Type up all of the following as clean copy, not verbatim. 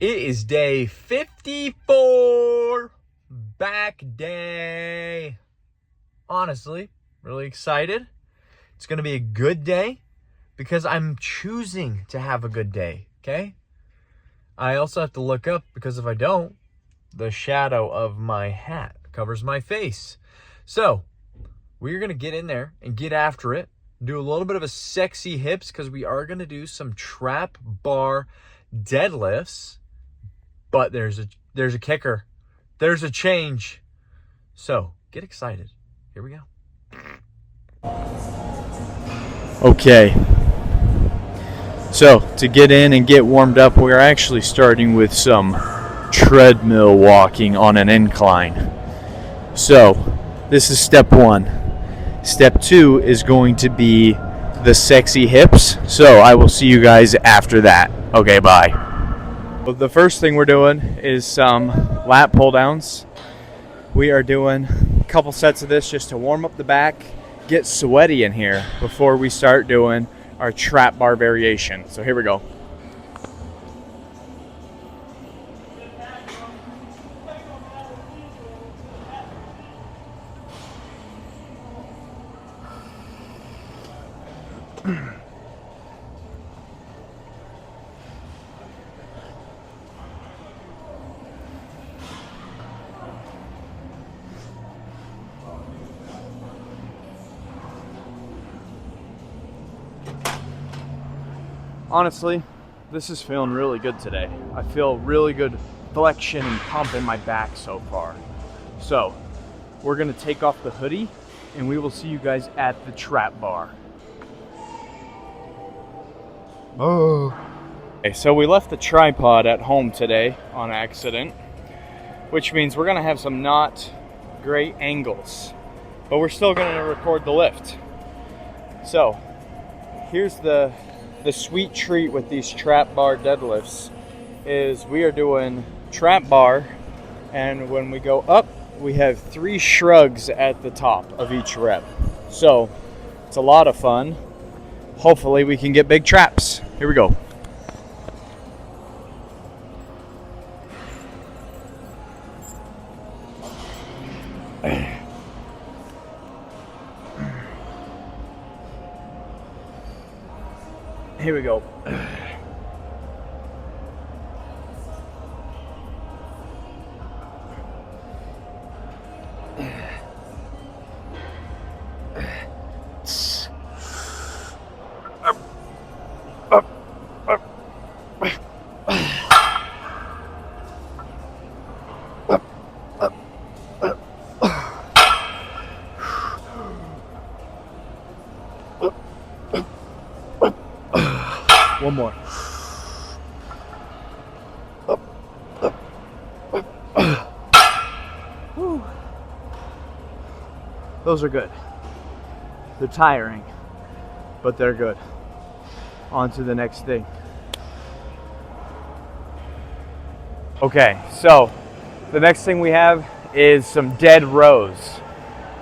It is day 54, BaCk day. Honestly, really excited. It's going to be a good day because I'm choosing to have a good day, okay? I also have to look up because if I don't, the shadow of my hat covers my face. So, we're going to get in there and get after it. Do a little bit of a sexy hips because we are going to do some trap bar deadlifts. But there's a kicker. There's a change. So, get excited. Here we go. Okay, so to get in and get warmed up, we're actually starting with some treadmill walking on an incline. So this is step one. Step two is going to be the sexy hips. So I will see you guys after that. Okay, bye. The first thing we're doing is some lat pull downs. We are doing a couple sets of this just to warm up the back, get sweaty in here before we start doing our trap bar variation. So here we go. Honestly, this is feeling really good today. I feel really good flexion and pump in my back so far. So we're gonna take off the hoodie and we will see you guys at the trap bar. Oh. Okay, so we left the tripod at home today on accident, which means we're gonna have some not great angles, but we're still gonna record the lift. So here's the sweet treat with these trap bar deadlifts is we are doing trap bar, and when we go up, we have 3 shrugs at the top of each rep. So it's a lot of fun. Hopefully we can get big traps. Here we go. Here we go. One more. Those are good. They're tiring, but they're good. On to the next thing. Okay, so the next thing we have is some dead rows.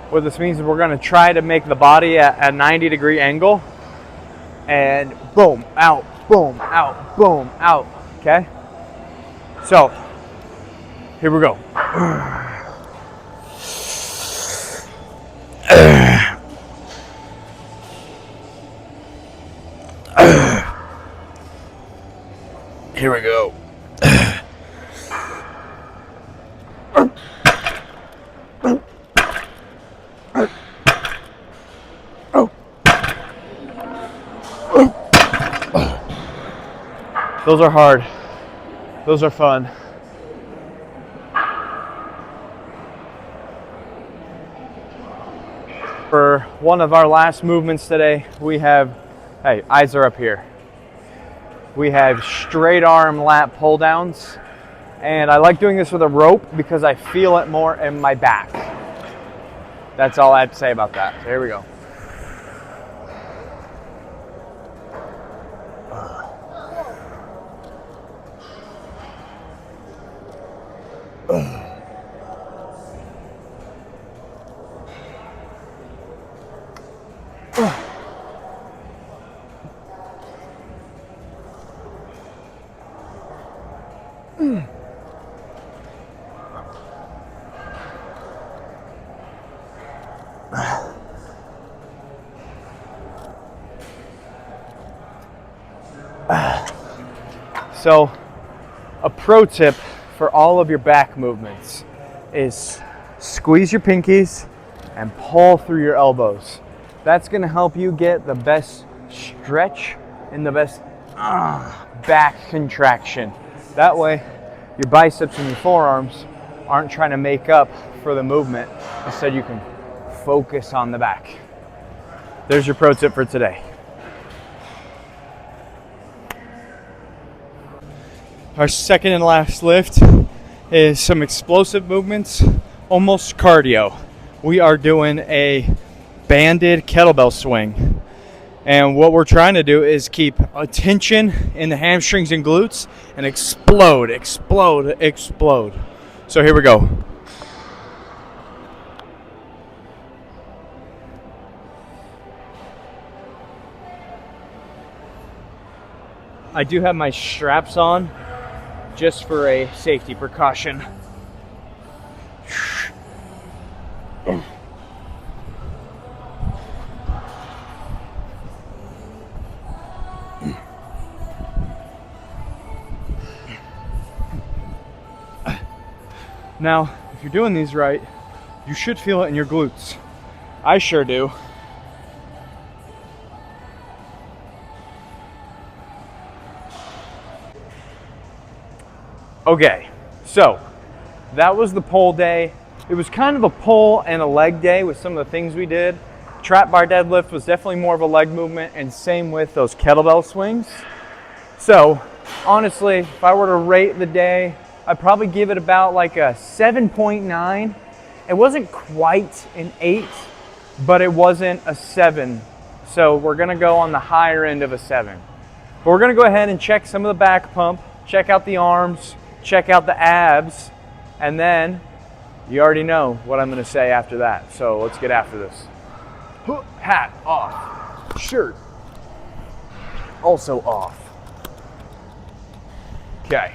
What this means is we're going to try to make the body at a 90-degree angle and boom, out, boom, out, boom, out. Okay? So, here we go. Here we go. Those are hard. Those are fun. For one of our last movements today, we have, hey, eyes are up here. We have straight arm lat pull downs. And I like doing this with a rope because I feel it more in my back. That's all I have to say about that. So here we go. So a pro tip for all of your back movements is squeeze your pinkies and pull through your elbows. That's going to help you get the best stretch and the best back contraction. That way your biceps and your forearms aren't trying to make up for the movement. Instead, you can focus on the back. There's your pro tip for today. Our second and last lift is some explosive movements, almost cardio. We are doing a banded kettlebell swing. And what we're trying to do is keep tension in the hamstrings and glutes and explode, explode, explode. So here we go. I do have my straps on just for a safety precaution. Now, if you're doing these right, you should feel it in your glutes. I sure do. Okay, so that was the pull day. It was kind of a pull and a leg day with some of the things we did. Trap bar deadlift was definitely more of a leg movement, and same with those kettlebell swings. So honestly, if I were to rate the day, I'd probably give it about like a 7.9. It wasn't quite an 8, but it wasn't a 7. So we're gonna go on the higher end of a 7. But we're gonna go ahead and check some of the back pump, check out the arms, check out the abs, and then you already know what I'm gonna say after that. So let's get after this. Hat off, shirt also off. Okay.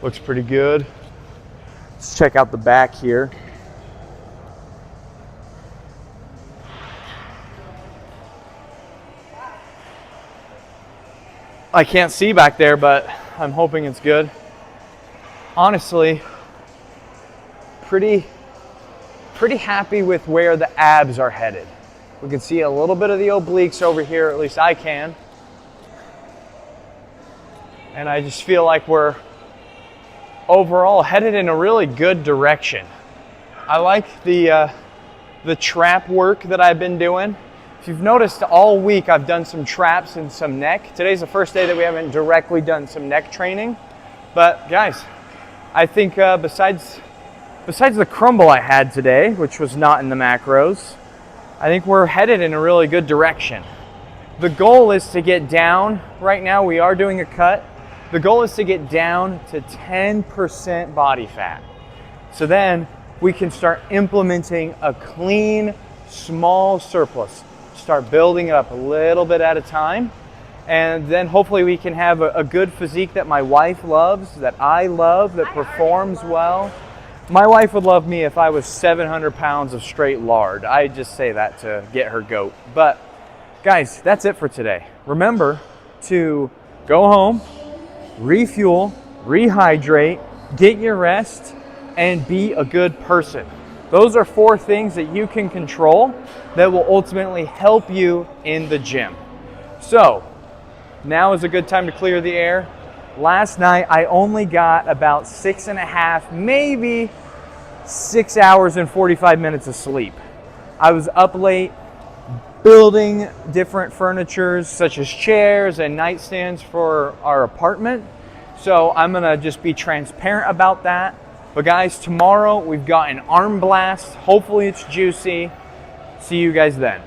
Looks pretty good. Let's check out the back here. I can't see back there, but I'm hoping it's good. Honestly, pretty happy with where the abs are headed. We can see a little bit of the obliques over here, at least I can. And I just feel like we're overall headed in a really good direction. I like the trap work that I've been doing. If you've noticed, all week I've done some traps and some neck. Today's the first day that we haven't directly done some neck training. But guys, I think besides the crumble I had today, which was not in the macros, I think we're headed in a really good direction. The goal is to get down. Right now we are doing a cut. The goal is to get down to 10% body fat. So then we can start implementing a clean, small surplus. Start building it up a little bit at a time. And then hopefully we can have a good physique that my wife loves, that I love, that performs well. My wife would love me if I was 700 pounds of straight lard. I just say that to get her goat. But guys, that's it for today. Remember to go home, refuel, rehydrate, get your rest, and be a good person. Those are 4 things that you can control that will ultimately help you in the gym. So now is a good time to clear the air. Last night I only got about 6.5, maybe 6 hours and 45 minutes of sleep. I was up late building different furnitures such as chairs and nightstands for our apartment. So I'm gonna just be transparent about that. But guys, tomorrow we've got an arm blast. Hopefully it's juicy. See you guys then.